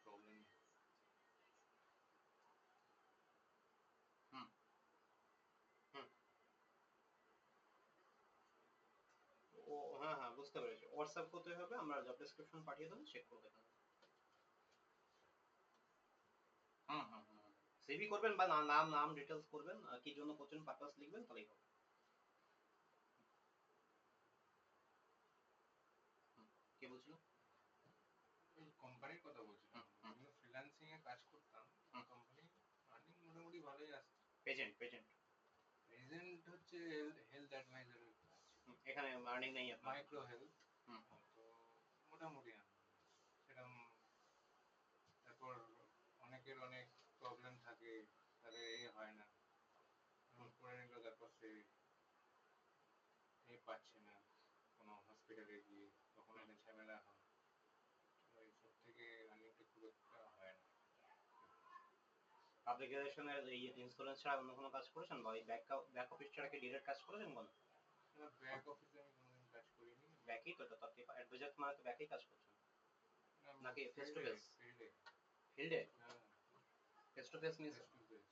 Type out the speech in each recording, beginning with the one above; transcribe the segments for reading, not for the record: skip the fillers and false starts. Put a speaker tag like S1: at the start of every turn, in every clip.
S1: Problem.
S2: হুম হুম ও হ্যাঁ হ্যাঁ বুঝতে পেরেছি, হোয়াটসঅ্যাপ করতে হবে, আমরা জব ডেসক্রিপশন পাঠিয়ে দেবো, চেক করে দেখুন। হুম হুম হুম সিভি করবেন বা নাম নাম ডিটেলস করবেন, কি জন্য করছেন পারপাস লিখবেন, তাহলেই হবে। হুম, কি বলছিল?
S1: ওই কোম্পানির কথা বলছিলাম,
S2: হুম হুম
S1: আমি ফ্রিল্যান্সিং এ কাজ করতাম,
S2: হুম
S1: কোম্পানি আর্নিং মোটামুটি ভালোই আসতো।
S2: পেজেন্ট পেজেন্ট
S1: প্রেজেন্ট হচ্ছে হেলথ অ্যাডভাইজারের কাজ,
S2: এখানে আর্নিং নেই আপনার।
S1: Micro health.
S2: হুম
S1: তো মোটামুটি সেরকম। তারপর অনেকের অনেক প্রবলেম থাকে, তাদের হয় না, এমন
S2: হুম
S1: করে নিল, তারপর সে পাচ্ছে না কোনো হসপিটালে গিয়ে, তখন
S2: হুম।
S1: একটা ঝামেলা হয়। তো এইসব থেকে আর্নিংটা খুব একটা হয় না।
S2: অ্যাপ্লিকেশনের এই ইন্স্যুরেন্স ছাড়া অন্য কোনো কাজ করেছেন, বা এই ব্যাক অফিস ছাড়া কি ডিরেক্ট কাজ করেছেন কোনো?
S1: ব্যাক অফিসে আমি কোনোদিন কাজ করিনি।
S2: ব্যাকই তো, এটা তো আপনি অ্যাডভাইজার মানে তো ব্যাকই কাজ করছেন, নাকি ফেস টু
S1: ফিল্ডে
S2: ফেস?
S1: ফিল্ডে
S2: ফিল্ডে
S1: হ্যাঁ,
S2: face to face means
S1: face to face.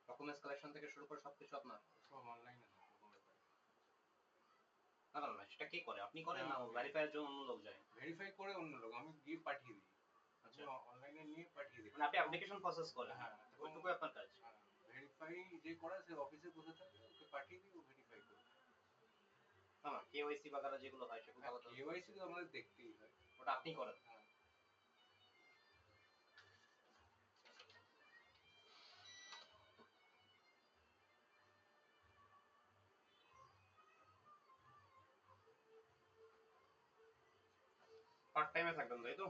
S2: Documents collection থেকে শুরু করে সবকিছু আপনার?
S1: সব অনলাইনে হয় ডকুমেন্ট।
S2: না না না, সেটা কে করে, আপনি করেন
S1: হ্যাঁ,
S2: না
S1: আমি
S2: ভেরিফাইয়ের জন্য অন্য লোক যায়?
S1: ভেরিফাই করে অন্য লোক, আমি গিয়ে পাঠিয়ে দিই। আমি
S2: আচ্ছা,
S1: অনলাইনে নিয়ে পাঠিয়ে দিই
S2: মানে আপনি
S1: এবং
S2: অ্যাপ্লিকেশন প্রসেস করেন,
S1: হ্যাঁ, এবং
S2: ওইটুকুই আপনার কাজ?
S1: ভেরিফাই যে করে সে অফিসে বসে থাকে, ওকে পাঠিয়ে দিই, ও ভেরিফাই করে।
S2: না না, কেওয়াইসি বাগারা যেগুলো হয় সেগুলো
S1: হ্যাঁ,
S2: আলাদা।
S1: কেওয়াইসি তো আমাদের দেখতেই হয়।
S2: ওটা আপনি করেন?
S1: হ্যাঁ।
S2: পার্ট টাইমে থাকবেন তাই তো?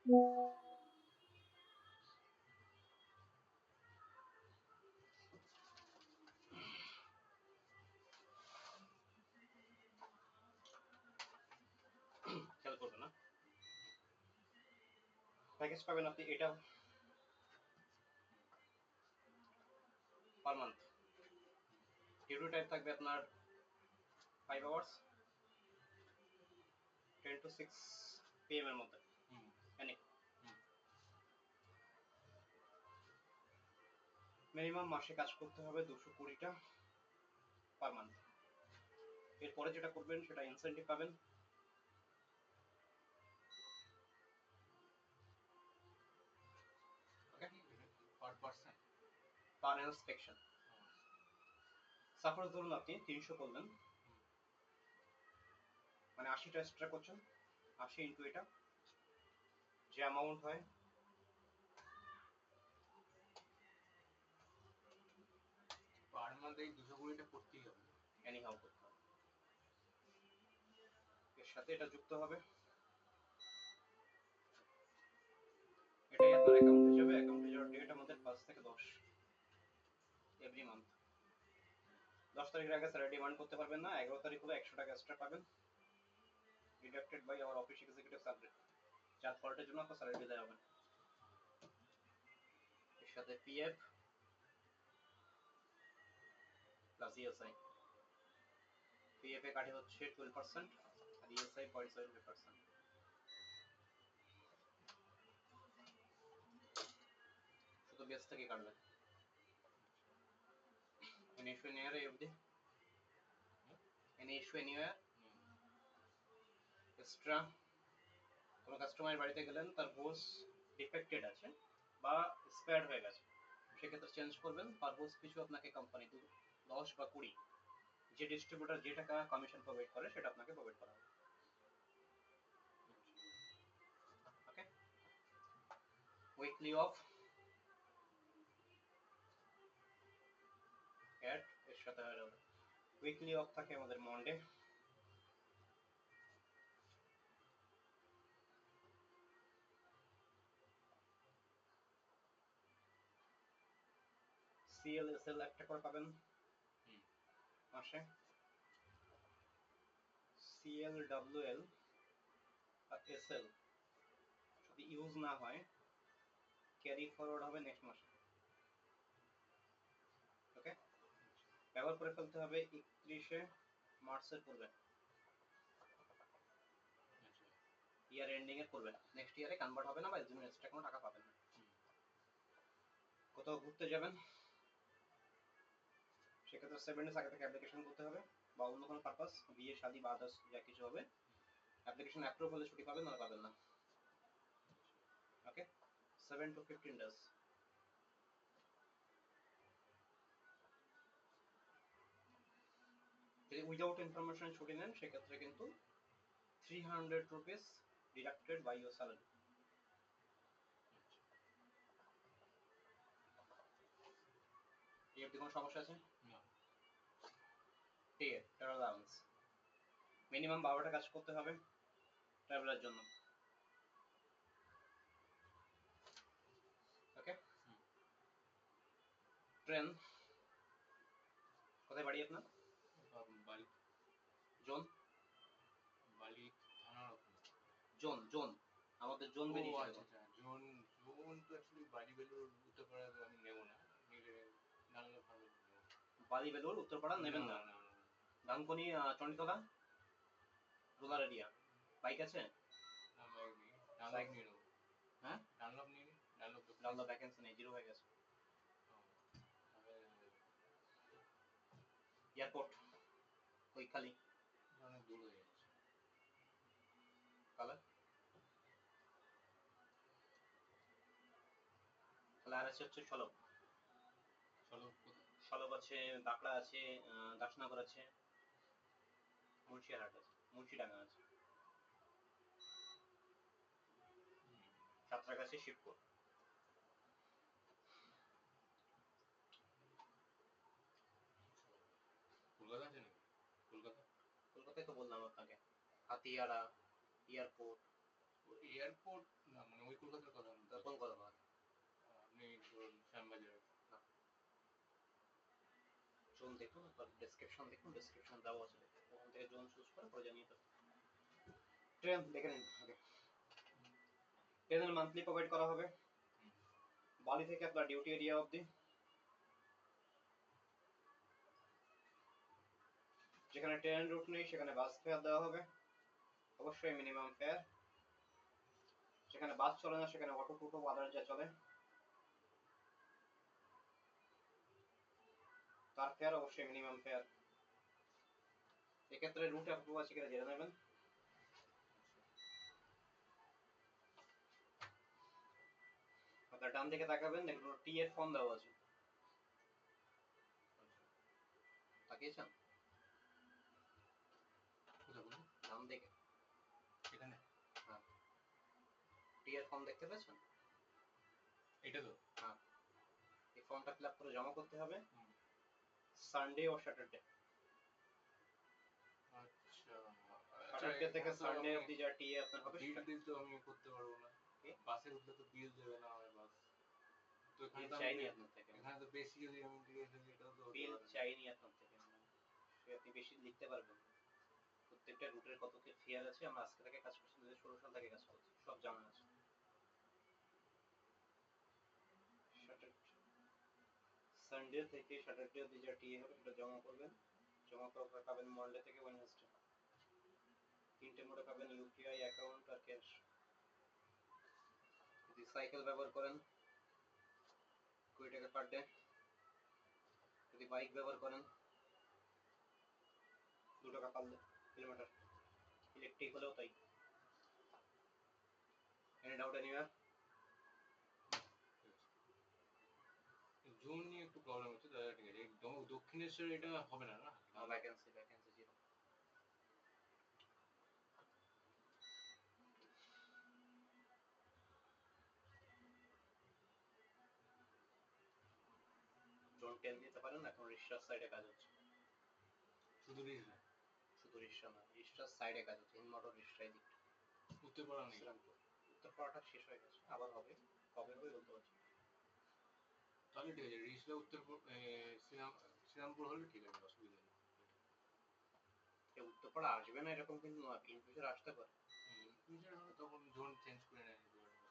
S1: হুম।
S2: খেয়াল করবেন না, প্যাকেজ পাবেন আপনি এটা পার মান্থ। ডিউটি টাইম থাকবে আপনার 5 আওয়ার্স, 10 to 6 PM এর মধ্যে।
S1: হুম।
S2: এনি
S1: হুম।
S2: মিনিমাম মাসে কাজ করতে হবে 220টা পার মান্থ। এরপরে যেটা করবেন সেটা ইনসেন্টিভ পাবেন। ওকে,
S1: পার পার্সন।
S2: পার ইন্সপেকশন। সাপোজ ধরুন আপনি 300 করলেন, মানে 80টা এক্সট্রা করছেন, 80 ইন্টু এটা যে অ্যামাউন্ট হয়,
S1: পার মান্থ এই 220টা করতেই হবে।
S2: এনি হাউ করতে হবে। এর সাথে এটা যুক্ত হবে, এটাই আপনার অ্যাকাউন্টে যাবে, অ্যাকাউন্টে যাওয়ার ডেট আমাদের 5 থেকে 10 এভরি মান্থ। 10 তারিখের আগে স্যালারি ডিমান্ড করতে পারবেন না, 11 তারিখ হলে 100 টাকা এক্সট্রা পাবেন, deducted by our office executive salary, যার ফল্টের জন্য আপনার স্যালারি দেওয়া হবে। এর সাথে পিএফ প্লাস ইএসআই। পিএফ এ কাটে হচ্ছে 12% আর ইএসআই 0.75%। শুধু বেস থেকে কাটবে। Any issue anywhere, Abdi? Any issue anywhere?
S1: হুম।
S2: এক্সট্রা কোনো কাস্টমারের বাড়িতে গেলেন, তার হোস ডিফেক্টেড আছে বা স্পেয়ার হয়ে গেছে, সেক্ষেত্রে চেঞ্জ করবেন। পার হোস পিছু আপনাকে কোম্পানি 10 বা 20 যে ডিস্ট্রিবিউটর যে টাকা কমিশন প্রোভাইড করে সেটা আপনাকে প্রোভাইড করা হবে। ওকে, উইকলি অফ অ্যাড এর সাথে হয়ে যাবে। উইকলি অফ থাকে আমাদের মন্ডে, CL/SL একটা করে পাবেন মাসে। CL/WL আর SL যদি ইউজ না হয় ক্যারি ফরওয়ার্ড হবে নেক্সট মাসে। ওকে, ব্যবহার করে ফেলতে হবে 31শে মার্চের পূর্বে, ইয়ার এন্ডিং এর পূর্বে। নেক্সট ইয়ারে কনভার্ট হবে না বা এর জন্য এক্সট্রা কোনো টাকা পাবেন না। কোথাও ঘুরতে যাবেন সেক্ষেত্রে 7 ডেজ আগে থেকে অ্যাপ্লিকেশন করতে হবে, বা অন্য কোনো পারপাস, বিয়ে শাদী বা আদার্স যা কিছু হবে, অ্যাপ্লিকেশন অ্যাপ্রুভ হলে ছুটি পাবেন, না পাবেন না। Okay, 7 to 15 days. যদি উইদাউট ইনফরমেশন ছুটি নেন সেক্ষেত্রে কিন্তু 300 rupees deducted by your salary. এই অবধি কোনো সমস্যা আছে?
S1: না।
S2: ঠিক আছে, ট্রাভেল অ্যালাউন্স মিনিমাম 12টা কাজ করতে হবে ট্রাভেলের জন্য। ওকে, ট্রেন কোথায় বাড়ি আপনার?
S1: বালি
S2: জোন
S1: বালি থানার
S2: জোন জোন আমাদের জোন
S1: ও
S2: বেরিয়েছে
S1: আচ্ছা
S2: দেখুন।
S1: আচ্ছা, জোন জোন তো অ্যাকচুয়ালি বালি বেলুর উত্তরপাড়া আমি নেব না, নিলে ডানলপ ফার্মে নেব।
S2: বালি বেলুর উত্তরপাড়া নেবেন না?
S1: না না।
S2: Dankuni Chanditala rural area. Bike আছে?
S1: না বাইক নেই, ডানলপ নিয়ে নেবো।
S2: হ্যাঁ,
S1: ডানলপ নিয়ে নিই, ডানলপ তো
S2: ডানলপ ভ্যাকেন্সি নেই, জিরো হয়ে গেছে। এয়ারপোর্ট কৈখালি
S1: অনেক দূর হয়ে যাচ্ছে।
S2: কালার তাহলে আর আছে হচ্ছে সলব।
S1: সলব কোথায়?
S2: সলব আছে, দাকড়া আছে, দাসনগর আছে, মুন্সিয়ারহাট আছে, মুন্সিডাঙ্গা আছে, সাঁতরাগাছি, শিবপুর।
S1: কলকাতা আছে নাকি? কলকাতা
S2: কলকাতায় তো বললাম আপনাকে, হাতিয়াড়া এয়ারপোর্ট।
S1: এয়ারপোর্ট না, মানে ওই কলকাতার কথা বলছি।
S2: কোন কলকাতা?
S1: আপনি ধরুন শ্যামবাজার।
S2: জোন দেখুন, ডেসক্রিপশন দেখুন, ডেসক্রিপশন দেওয়া আছে, ওখান থেকে জোন চুজ করে পরে জানিয়ে দেবো। ট্রেন দেখে নিন। ওকে, ট্রেনের মান্থলি প্রোভাইড করা হবে বালি থেকে আপনার ডিউটি এরিয়া অবধি। যেখানে ট্রেন রুট নেই সেখানে বাস ফেয়ার দেওয়া হবে, অবশ্যই মিনিমাম ফেয়ার। যেখানে বাস চলে না সেখানে অটো টোটো আদার যা চলে তার ফেয়ার অবশ্যই মিনিমাম ফেয়ার। এক্ষেত্রে রুট অ্যাপ্রুভ আছে কিনা জেনে নেবেন। আপনার ডান দিকে তাকাবেন, দেখুন টি এর ফর্ম দেওয়া আছে, তাকিয়েছেন?
S1: কোথায় বলুন?
S2: ডান দিকে
S1: এখানে?
S2: হ্যাঁ, টি এর ফর্ম দেখতে পেয়েছেন?
S1: এটা তো?
S2: হ্যাঁ, এই ফর্মটা ফিল আপ করে জমা করতে হবে সানডে ও স্যাটারডে।
S1: আচ্ছা,
S2: স্যাটারডে থেকে সানডে অবধি যা টি এ আপনার হবে
S1: বিল
S2: সেটা।
S1: টিল তো আমি করতে পারবো না। বাসে উঠলে তো বিল দেবে না আমার বাস, তো এখানে তো
S2: চাইনি আপনার থেকে,
S1: এখানে তো বেশি যদি আমি দিয়ে ফেলি এটাও তো হতে
S2: বিল
S1: পারে।
S2: চাইনি আপনার থেকে, সে আপনি বেশি লিখতে পারবেন। প্রত্যেকটা রুটের কত কি ফেয়ার আছে, আমরা আজকে থেকে কাজ করছি, 2016 সাল থেকে কাজ করছি, সব জানা আছে। সানডে থেকে স্যাটারডে অবধি যা টিএ হবে সেটা জমা করবেন। জমা করার পর পাবেন মন্ডে থেকে ওয়েডনেসডে। তিনটে মোডে পাবেন, ইউপিআই, অ্যাকাউন্ট আর ক্যাশ। যদি সাইকেল ব্যবহার করেন 20 টাকা পার ডে, যদি বাইক ব্যবহার করেন 2 টাকা পার কিলোমিটার, ইলেকট্রিক হলেও তাই। Find out anywhere.
S1: জোন নিয়ে একটু প্রবলেম হচ্ছে দাদা, ঠিক আছে। দক্ষিণেশ্বরে এটা হবে না না?
S2: Vacancy zero. জোন 10 দিতে পারেন, এখন রিসার্চ সাইডে কাজ হচ্ছে।
S1: শুধু রিজনা,
S2: শুধু রিসার্চ না, রিসার্চ সাইডে কাজ হচ্ছে, হিন্দমটর রিসার্চ দিক।
S1: উত্তরপাড়া নেই।
S2: শ্রীরামপুর, উত্তরপাড়াটা শেষ হয়ে গেছে, আবার হবে, কবে হবে বলতে পারছি না।
S1: তাহলে ঠিক আছে, রিজনা শ্রীরামপুর হলে ঠিক আছে, অসুবিধা নেই।
S2: উত্তরপাড়া আসবে না এরকম কিন্তু নয়, ইন ফিউচার আসতে পারে।
S1: ফিউচার হলে তখন জোন চেঞ্জ করে নেয়, অসুবিধা নেই।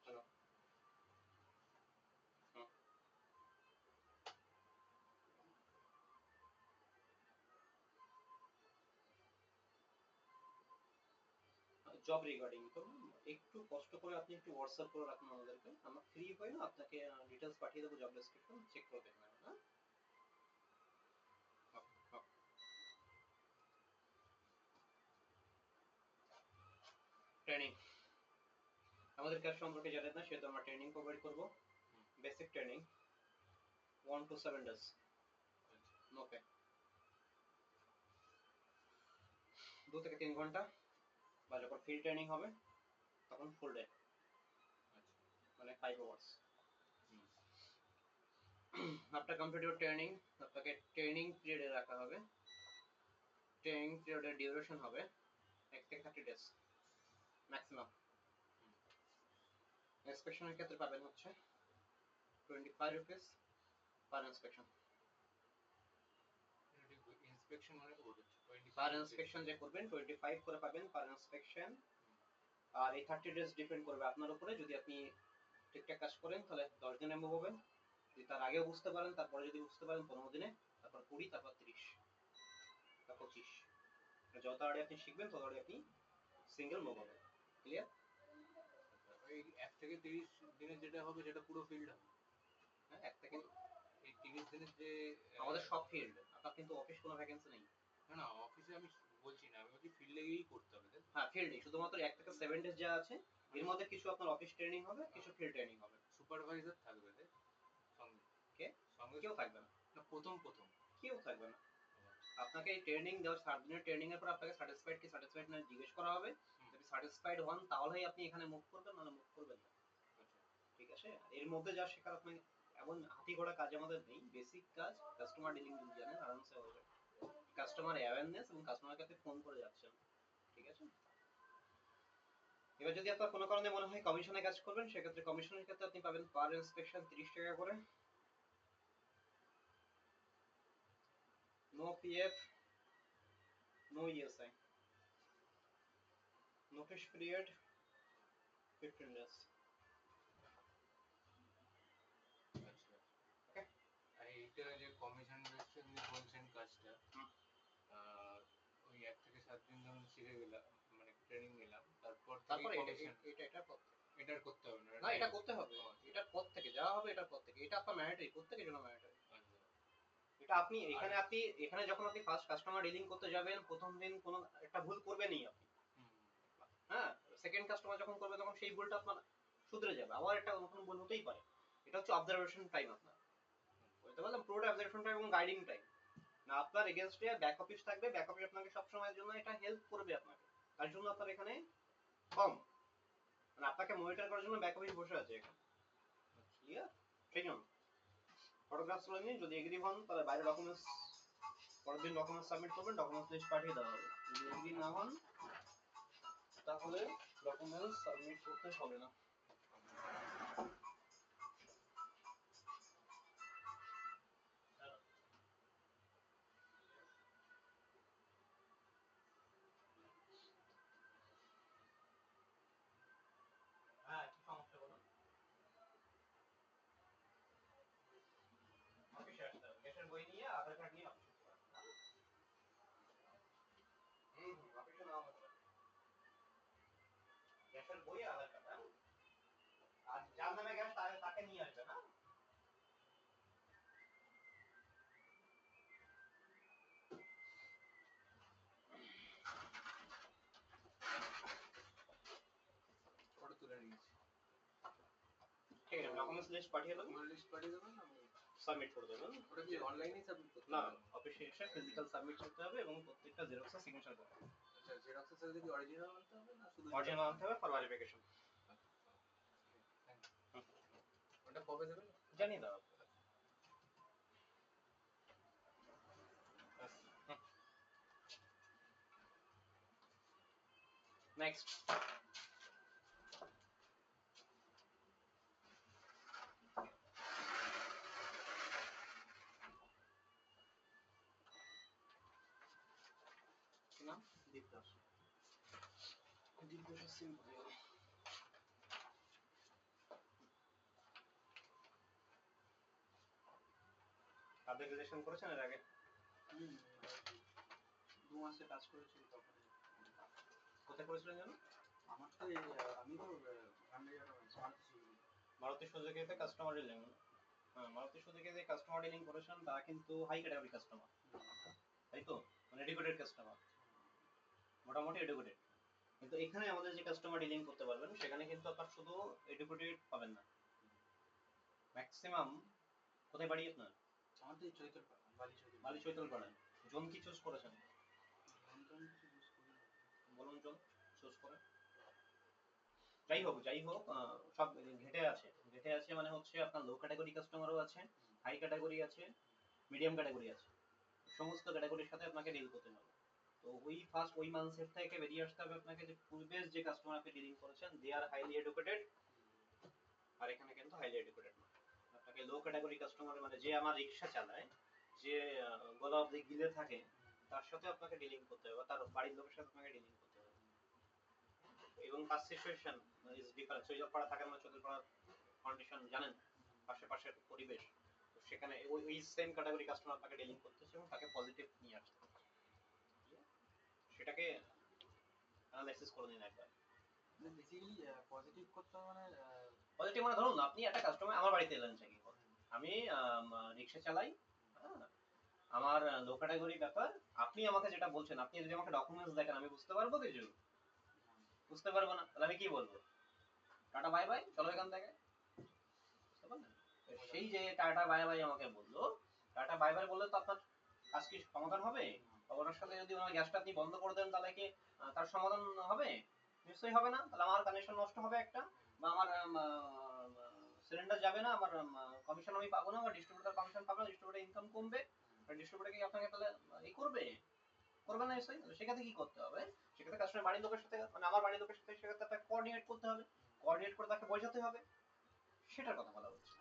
S2: চলো। জব রিগার্ডিং তো একটু কষ্ট করে আপনি একটু হোয়াটসঅ্যাপ করে রাখুন আমাদেরকে, আমরা ফ্রি হই না আপনাকে ডিটেলস পাঠিয়ে দেবো, জব ডেসক্রিপশন চেক করে দেখে নেবেন। হ্যাঁ, ট্রেনিং আমাদের কাজ সম্পর্কে জানেন না, সেহেতু আমরা ট্রেনিং প্রোভাইড করবো। Basic training 1 to 7 days, no pay, 2 থেকে 3 ঘন্টা, বা যখন ফিল্ড ট্রেনিং হবে তখন ফুল ডে, মানে 5 hours. After complete your training, আপনাকে ট্রেনিং পিরিয়ডে রাখা হবে। ট্রেনিং পিরিয়ডের ডিউরেশন হবে 1 থেকে 30 ডেজ ম্যাক্সিমাম। ইন্সপেকশনের ক্ষেত্রে পাবেন হচ্ছে 25 রুপিস পার ইন্সপেকশন।
S1: ইন্সপেকশন মানে কত হচ্ছে?
S2: পার ইন্সপেকশন যে করবেন 25 করে পাবেন পার ইন্সপেকশন। আর এই 30 ডেজ ডিপেন্ড করবে আপনার উপরে, যদি আপনি ঠিকঠাক কাজ করেন তাহলে 10 দিনে মুভ হবেন, যদি তার আগেও বুঝতে পারেন, তারপরে যদি বুঝতে পারেন 15 দিনে, তারপর 20, তারপর 30, তারপর 25। যত তাড়াতাড়ি আপনি শিখবেন তত তাড়াতাড়ি আপনি সিঙ্গেল মুভ হবেন। ক্লিয়ার?
S1: এই 1 থেকে 30 দিনের যেটা হবে সেটা পুরো ফিল্ড হবে।
S2: হ্যাঁ, 1 থেকে
S1: এই 30 দিনের যে
S2: আমাদের সব ফিল্ড, আপনার কিন্তু অফিস কোনো ভ্যাকেন্সি নেই।
S1: না না, অফিসে আমি বলছি না, আমি বলছি ফিল্ডে গিয়েই করতে হবে।
S2: হ্যাঁ, ফিল্ডে শুধুমাত্র 1 থেকে 7 ডেজ যা আছে, এর মধ্যে কিছু আপনার অফিস ট্রেনিং হবে, কিছু ফিল্ড ট্রেনিং হবে।
S1: সুপারভাইজার থাকবে সঙ্গে?
S2: কে?
S1: সঙ্গে
S2: কেউ থাকবে না।
S1: না, প্রথম
S2: কেউ থাকবে না। আপনাকে এই ট্রেনিং দেওয়ার 7 দিনের ট্রেনিং এর পর আপনাকে স্যাটিসফাইড কি স্যাটিসফাইড না জিজ্ঞেস করা হবে। যদি স্যাটিসফাইড হন তাহলেই আপনি এখানে মুভ করবেন, নাহলে মুভ করবেন না। ঠিক আছে? এর মধ্যে যা শেখার আপনি, এমন হাতি ঘোড়া কাজ আমাদের নেই, বেসিক কাজ কাস্টমার ডিলিং যদি জানেন আরামসে হয়ে যাবে। কাস্টমার অ্যাওয়ারনেস এবং কাস্টমারকে আপনি ফোন করে যাচ্ছেন। ঠিক আছে? এবার যদি আপনার কোনো কারণে মনে হয় কমিশনে কাজ করবেন, সেক্ষেত্রে কমিশনের ক্ষেত্রে আপনি পাবেন পার ইন্সপেকশন 30 টাকা করে, no PF, no ESI, notice period 15 days।
S1: আচ্ছা, আর এইটা যে কমিশন বেসড বলছেন কাজটা, ওই 1 থেকে 7 দিন যখন শিখে গেলাম, মানে ট্রেনিং নিলাম, তারপর
S2: তারপর
S1: কমিশন
S2: এটার পর থেকে
S1: এটার করতে হবে না?
S2: না, এটা করতে হবে, এটার পর থেকে যা হবে এটার পর থেকে, এটা আপনার ম্যান্ডেটরি, প্রত্যেকের জন্য ম্যান্ডেটরি। এটা আপনি এখানে যখন আপনি ফার্স্ট কাস্টমার ডিলিং করতে যাবেন, প্রথম দিন কোনো একটা ভুল করবেনই আপনি। হ্যাঁ, সেকেন্ড কাস্টমার যখন করবে তখন সেই ভুলটা আপনার শুধরে যাবে, আবার একটা নতুন ভুল হতেই পারে। এটা হচ্ছে অবজারভেশন টাইম আপনার, বুঝতে পারলাম, পুরোটা অবজারভেশন টাইম এবং গাইডিং টাইম। না, আপনার এগেইনস্টে ব্যাক অফিস থাকবে, ব্যাক অফিস আপনাকে সব সময়ের জন্য এটা হেল্প করবে আপনাকে, তার জন্য আপনার এখানে কম, মানে আপনাকে মনিটর করার জন্য ব্যাক অফিস বসে আছে এখানে। ক্লিয়ার? সেই জন্য ফটোগ্রাফস করে নিন, যদি এগ্রি হন তাহলে বাইরে ডকুমেন্টস, পরের দিন ডকুমেন্টস সাবমিট করবেন, ডকুমেন্টস লিস্ট পাঠিয়ে দেওয়া হবে। যদি এগ্রি না হন তাহলে ডকুমেন্টস সাবমিট করতে হবে না। হ্যাঁ, কি সমস্যা বলুন? অফিসে আসতে হবে, গ্যাসের বই নিয়ে আধার কার্ড নিয়ে অফিসে আসতে হবে। অফিসে নাও হতে পারে, গ্যাসের বই আধার কার্ড। হ্যাঁ, আর যার নামে গ্যাস তাকে নিয়ে আসবে না। ডকুমেন্টস লিস্ট পাঠিয়ে দেবেন,
S1: লিস্ট পাঠিয়ে দেবেন, আমি
S2: সাবমিট করে দেবেন।
S1: ওটা কি অনলাইনেই সাবমিট করতে
S2: না,
S1: হবে?
S2: অফিসে এসে ফিজিক্যাল সাবমিট করতে হবে এবং প্রত্যেকটা জেরক্সে সিগনেচার করতে হবে।
S1: আচ্ছা, জেরক্সের সাথে কি অরিজিনাল আনতে হবে না শুধু
S2: অরিজিনাল আনতে হবে ফর ভেরিফিকেশন।
S1: ওটা কবে দেবেন?
S2: জানিয়ে দাও। নেক্সট, কি নাম?
S1: দীপদাস।
S2: দীপদাসের সিম কোথায়? আপনি রেজিস্ট্রেশন করেছেন এর আগে?
S1: 2 মাসে কাজ করেছি তখন।
S2: কোথায় করেছিলেন জানো?
S1: আমার তো আমি তো ভান্ডারিয়ার
S2: মারুতি সুজুকিতে কাস্টমার ডিলিং। হ্যাঁ, মারুতি সুজুকিতে কাস্টমার ডিলিং করেছেন, তারা কিন্তু হাই ক্যাটাগরি কাস্টমার, তাই তো? মানে এডুকেটেড কাস্টমার, মোটামুটি এডুকেটেড। কিন্তু এখানে আমাদের যে কাস্টমার ডিলিং করতে পারবেন সেখানে কিন্তু আপনার শুধু এডুকেটেড পাবেন না, ম্যাক্সিমাম। কোথায় বাড়ি আপনার?
S1: আমার তো চৈতলপাড়া,
S2: বালি চৈতলপাড়া। জোন কি চুজ করেছেন? বলুন জোন চুজ করে। যাই হোক সব ঘেটে আছে মানে হচ্ছে আপনার লো ক্যাটাগরি কাস্টমারও আছে, হাই ক্যাটাগরি আছে, মিডিয়াম ক্যাটাগরি আছে। সমস্ত ক্যাটাগরির সাথে আপনাকে ডিল করতে হবে। তো ওই মানসেট থেকে বেরিয়ে আসতে হবে আপনাকে যে পূর্বের যে কাস্টমার আপনি ডিলিং করেছেন দে আর হাইলি এডুকেটেড, আর এখানে কিন্তু হাইলি এডুকেটেড না। আপনাকে লো ক্যাটাগরি কাস্টমার মানে যে আমার রিক্সা চালায়, যে গলা অব্দি গিলে থাকে, তার সাথে আপনাকে ডিলিং করতে হবে, তার বাড়ির লোকের সাথে আপনাকে ডিলিং করতে হবে। এবং কাজ সিচুয়েশন ইজ ডিফারেন্ট। চৈতলপাড়া থাকেন না, চৈতলপাড়ার কন্ডিশন জানেন, পাশের পরিবেশ, তো সেখানে ওই সেম ক্যাটাগরি কাস্টমার আপনাকে ডিলিং করতেছে এবং তাকে পজিটিভ নিয়ে আসতে হবে। সেটাকে অ্যানালাইসিস করে নিন একবার।
S1: বেসিক্যালি পজিটিভ করতে মানে
S2: পজিটিভ মানে ধরুন আপনি একটা কাস্টমার আমার বাড়িতে এলেন চেকিং করতে, আমি রিক্সা চালাই, হ্যাঁ, আমার লো ক্যাটাগরি ব্যাপার, আপনি আমাকে যেটা বলছেন, আপনি যদি আমাকে ডকুমেন্টস দেখেন আমি বুঝতে পারবো কিছু? বুঝতে পারবো না, তাহলে আমি কি বলবো? টাটা বাই বাই, চলো এখান থেকে। বুঝতে পারলেন? সেই যে টাটা বাই বাই আমাকে বললো, টাটা বাই বাই বললে তো আপনার কাজ কি সমাধান হবে? ওনার সাথে যদি ওনার গ্যাসটা আপনি বন্ধ করে দেন তাহলে কি তার সমাধান হবে? নিশ্চয়ই হবে না। তাহলে আমার কানেকশন নষ্ট হবে একটা, বা আমার সিলিন্ডার যাবে না, আমার কমিশন আমি পাবো না, বা ডিস্ট্রিবিউটর কমিশন পাবো না, ডিস্ট্রিবিউটর ইনকাম কমবে। ডিস্ট্রিবিউটর কি আপনাকে তাহলে এই করবে? করবে না নিশ্চয়ই। সেক্ষেত্রে কি করতে হবে? সেক্ষেত্রে কাস্টমার বাড়ির লোকের সাথে মানে আমার বাড়ির লোকের সাথে সেক্ষেত্রে তাকে কোঅর্ডিনেট করতে হবে, কোঅর্ডিনেট করে তাকে বোঝাতে হবে, সেটার কথা বলা হচ্ছে।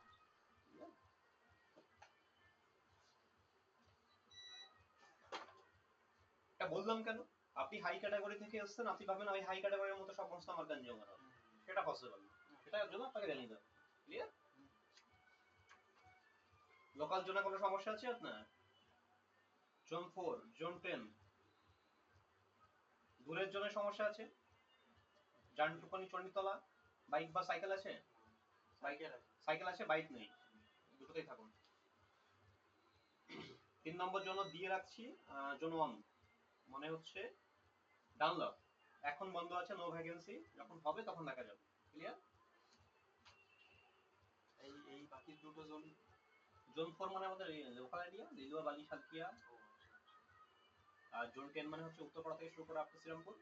S2: এটা বললাম কেন? আপনি হাই ক্যাটাগরি থেকে এসেছেন, আপনি ভাবেন ওই হাই ক্যাটাগরির মতো সমস্ত আমার কনজিউমার হবে, সেটা পসিবল না। সেটার জন্য আপনাকে জানিয়ে দেবে। ক্লিয়ার? লোকাল জোনে কোনো সমস্যা আছে আপনার? জোন 4, জোন 10 দূরের জন্য সমস্যা আছে? জানটুকুনি চণ্ডীতলা বাইক বা সাইকেল আছে? সাইকেল আছে, বাইক নেই, দুটোতেই থাকুন। 3 নম্বর জন্য দিয়ে রাখছি জোন 1, মানে হচ্ছে ডানলপ, এখন বন্ধ আছে, নো ভ্যাকেন্সি, যখন হবে তখন দেখা যাবে। ক্লিয়ার?
S1: এই বাকি দুটো জোন।
S2: জোন 4 মানে আমাদের লোকাল এরিয়া, লিলুয়া, বালি, সালকিয়া। আর জোন 10 মানে হচ্ছে উত্তরপাড়া থেকে শুরু করে আপ টু শ্রীরামপুর।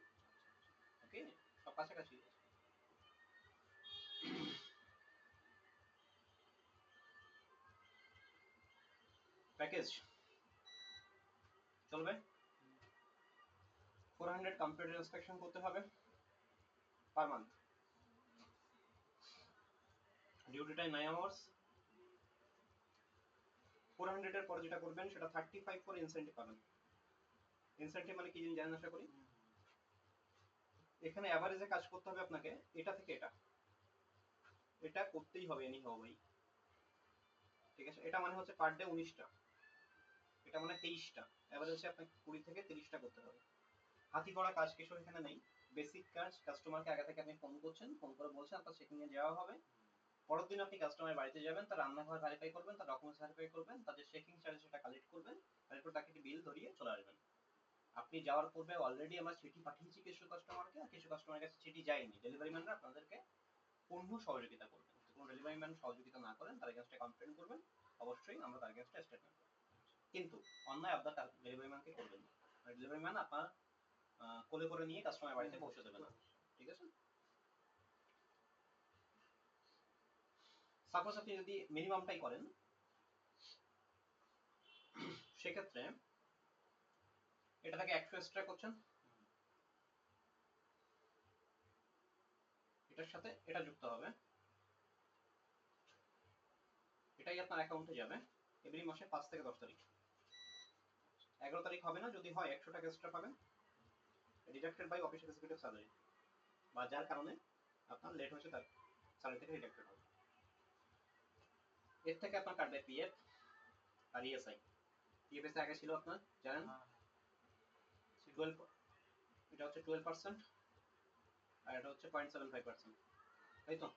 S2: ওকে, সব কাছাকাছি। প্যাকেজ চলবে 400 কম্পিউটার ইন্সপেকশন করতে হবে per month, duty time 9 hours. 400 এর পরে যেটা করবেন সেটা 35 করে ইনসেন্টিভ পাবেন। ইনসেন্টিভ মানে কি জানেন আশা করি? এখানে এভারেজে কাজ করতে হবে আপনাকে, এটা থেকে এটা করতেই হবে এনি হাউ ভাই। ঠিক আছে? এটা মানে হচ্ছে পার ডে 19টা, এটা মানে 23টা, এভারেজে আপনাকে 20 থেকে 30টা করতে হবে। হাতি করা কাজ কিছু এখানে নেই, বেসিক কাজ। কাস্টমারকে আগে থেকে আপনি ফোন করছেন, ফোন করে বলছেন আপনার চেকিং এ যাওয়া হবে, পরের দিন আপনি কাস্টমারের বাড়িতে যাবেন, তার রান্নাঘর ভেরিফাই করবেন, তার ডকুমেন্টস ভেরিফাই করবেন, তাদের চেকিং চার্জ সেটা কালেক্ট করবেন, তারপর তাকে একটি বিল ধরিয়ে চলে আসবেন। আপনি যাওয়ার পূর্বে অলরেডি আমরা চিঠি পাঠিয়েছি কিছু কাস্টমারকে, আর কিছু কাস্টমারের কাছে চিঠি যায়নি। ডেলিভারি ম্যানরা আপনাদেরকে পূর্ণ সহযোগিতা করবেন। কোনো ডেলিভারি ম্যান সহযোগিতা না করেন তার এগেনস্টে কমপ্লেন করবেন, অবশ্যই আমরা তার এগেনস্টে স্টেটমেন্ট করব। কিন্তু অন্যায় আবদার তার ডেলিভারি ম্যানকে করবেন না, ডেলিভারি ম্যান আপনার কোলে করে নিয়ে কাস্টমার বাড়িতে পৌঁছে দেবে না, ঠিক আছে? সাপোজ আপনি যদি মিনিমামটাই করেন, সেক্ষেত্রে এটা থেকে 100 এক্সট্রা করছেন, এটার সাথে এটা যুক্ত হবে, এটাই আপনার অ্যাকাউন্টে যাবে এভরি মাসে 5 থেকে 10 তারিখ। 11 তারিখ হবে না, যদি হয় 100 টাকা এক্সট্রা পাবেন, deducted by office executive salary, বা যার কারণে আপনার লেট হয়েছে তার স্যালারি থেকে ডিডাক্টেড হবে। এর থেকে আপনার কাটবে পিএফ আর ইএসআই। পিএফ এর আগে ছিল আপনার জানেন 12, এটা হচ্ছে 12% আর এটা হচ্ছে 0.75%, তাই তো?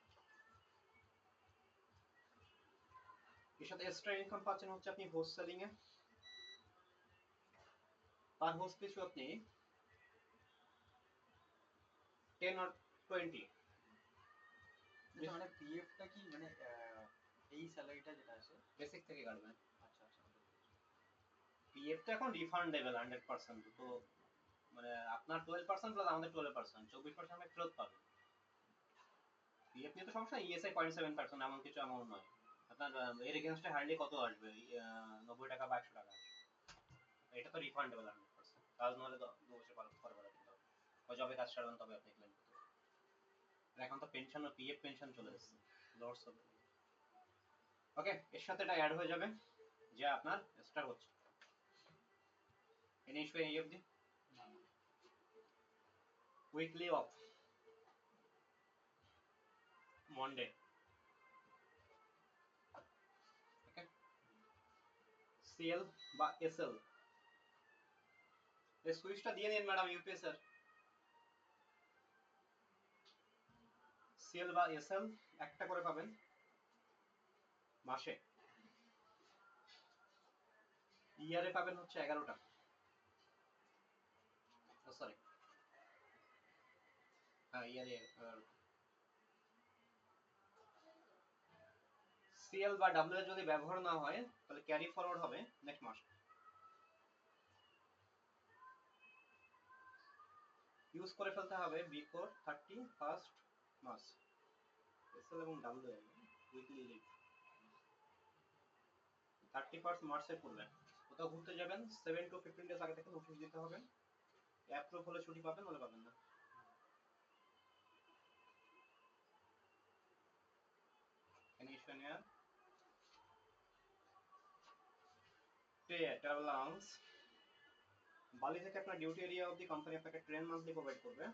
S2: এর সাথে এক্সট্রা ইনকাম পাচ্ছেন হচ্ছে আপনি হোস্ট সেলিং এ, পার হোস্ট পিছু আপনি 10 or 20
S3: মানে পিএফটা কি মানে এই স্যালারিটা যেটা আছে
S2: বেসিক থেকে কাটবেন।
S3: আচ্ছা আচ্ছা
S2: পিএফ তো এখন রিফান্ডেবল 100%, তো মানে আপনার 12% প্লাস আমাদের 12%, 24% আমরা ফেরত পাবো। পিএফ নিয়ে তো সমস্যা, ইএসআই 0.7% এমন কিছু অ্যামাউন্ট নয়। আপনার এর এগেনস্টে হার্ডলি কত আসবে, 90 টাকা বা 100 টাকা আসবে, এটা তো রিফান্ডেবল 100%। কাজ না হলে 2 বছর পর করে দিতে হবে, যবে কাজ ছাড়বেন তবে আপনি ক্লেম করতে পারবেন। আর এখন তো পেনশন ও পিএফ পেনশন চলে এসেছে, লটস অফ। ওকে, এর সাথে এটা অ্যাড হয়ে যাবে যে আপনার এক্সট্রা হচ্ছে। এনি ইস্যু এই অবধি? Weekly of Monday, okay? CL বা এসএল, এই সুইচটা দিয়ে নিন ম্যাডাম ইউপিএস এর। সিএল বা এসএল একটা করে পাবেন মাসে, ইয়ারে পাবেন হচ্ছে 11টা, সরি হ্যাঁ ইয়ারে 11টা। সিএল বা ডাব্লিউ যদি ব্যবহার না হয় তাহলে ক্যারি ফরওয়ার্ড হবে নেক্সট মাস। ইউজ করে ফেলতে হবে বিফোর 31st মাস। এসএল এবং ডাব্লিউ উইকলি লিভ 31st মার্চে পড়বে। কোথাও ঘুরতে যাবেন 7 to 15 ডেজ আগে থেকে নোটিশ দিতে হবে, অ্যাপ্রুভ হলে ছুটি পাবেন, হলে পাবেন না। Any issue near pay travel allowance, বালি থেকে আপনার ডিউটি এরিয়া অবধি কোম্পানি আপনাকে ট্রেন মান্থলি প্রোভাইড করবে।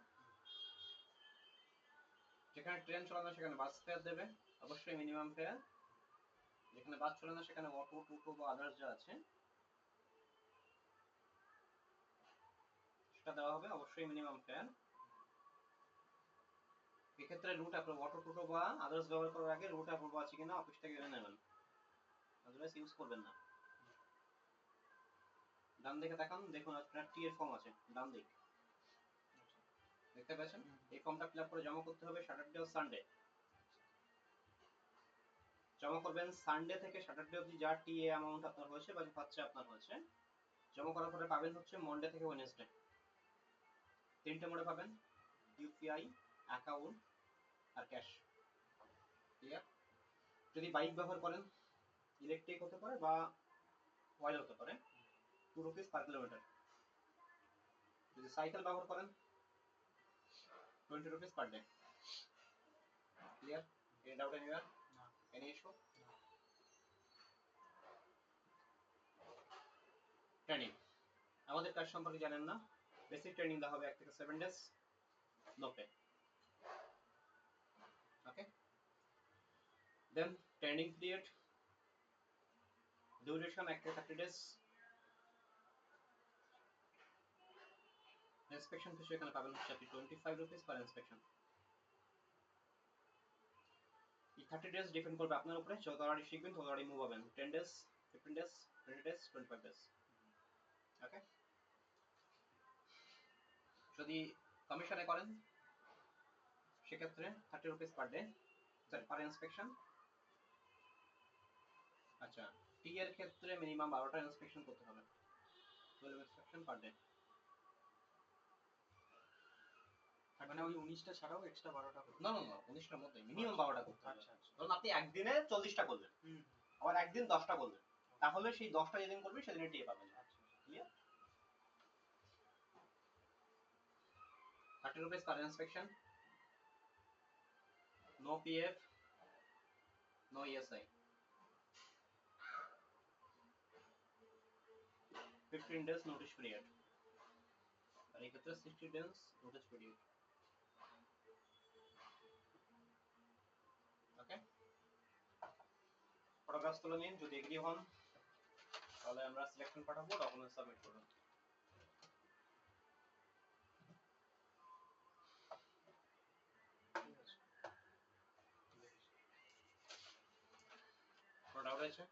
S2: যেখানে ট্রেন চলে না সেখানে বাস ফেয়ার দেবে, অবশ্যই মিনিমাম ফেয়ার। যেখানে বাস চলে না সেখানে অটো টোটো বা আদার্স যা আছে সেটা দেওয়া হবে, অবশ্যই মিনিমাম ফেয়ার। এক্ষেত্রে রুট অ্যাপ্রুভ, অটো টোটো বা আদার্স ব্যবহার করার আগে রুট অ্যাপ্রুভ আছে কিনা অফিস থেকে জেনে নেবেন, আদারওয়াইজ ইউজ করবেন না। ডান দিকে দেখান, দেখুন আপনার টি এর ফর্ম আছে ডান দিক, দেখতে পাচ্ছেন? এই ফর্মটা ফিল আপ করে জমা করতে হবে স্যাটারডে ও সানডে। জমা করবেন সানডে থেকে স্যাটারডে অবধি যা টি এ অ্যামাউন্ট আপনার হয়েছে বা খরচা আপনার হয়েছে, জমা করার পরে পাবেন হচ্ছে মন্ডে থেকে ওয়েডনেসডে। 3টে মোডে পাবেন, ইউপিআই, অ্যাকাউন্ট আর ক্যাশ। ক্লিয়ার? যদি বাইক ব্যবহার করেন ইলেকট্রিক হতে পারে বা অয়েল হতে পারে, 2 রুপিস পার কিলোমিটার। যদি সাইকেল ব্যবহার করেন 20 rupees per day. Clear? Any doubt anywhere? Any issue? Training, আমাদের কাজ সম্পর্কে জানেন না, বেসিক ট্রেনিং দেওয়া হবে 1 থেকে 7 ডেজ, নো পে। ওকে, দেন ট্রেনিং পিরিয়ড ডিউরেশন 1 থেকে 30 ডেজ। ইন্সপেকশন ফিস এখানে পাবেন হচ্ছে আপনি 25 রুপিস পার ইন্সপেকশন। এই 30 ডেজ ডিপেন্ড করবে আপনার উপরে, যত তাড়াতাড়ি শিখবেন তত তাড়াতাড়ি মুভ হবেন। 10 ডেজ, 15 ডেজ, 20 ডেজ, 25 ডেজ। ওকে, যদি কমিশনে করেন সেক্ষেত্রে 30 রুপিস পার ডে, পার ইন্সপেকশন। আচ্ছা, টি এর ক্ষেত্রে মিনিমাম 12টা ইন্সপেকশন করতে হবে, 12 ইন্সপেকশন পার ডে।
S3: মানে ওই 19টা ছাড়াও এক্সট্রা 12টা করে?
S2: না না না, 19টার মধ্যে মিনিমাম 12টা করতে হবে।
S3: আচ্ছা আচ্ছা।
S2: ধরুন আপনি একদিনে 40টা করলেন,
S3: হুম।
S2: আবার একদিন 10টা করলেন, তাহলে সেই 10টা যেদিন করবেন সেদিনে টিএ পাবেন।
S3: আচ্ছা।
S2: Clear? 30 rupees per inspection, no PF, no ESI, 15 days notice period, আর এই ক্ষেত্রে 60 days notice period। ওকে, ফটোগ্রাফস তুলে নিন, যদি এগ্রি হন তাহলে আমরা সিলেকশন পাঠাবো, ডকুমেন্ট সাবমিট করুন।
S3: ঠিক আছে।
S2: কোনো ডাউট আছে?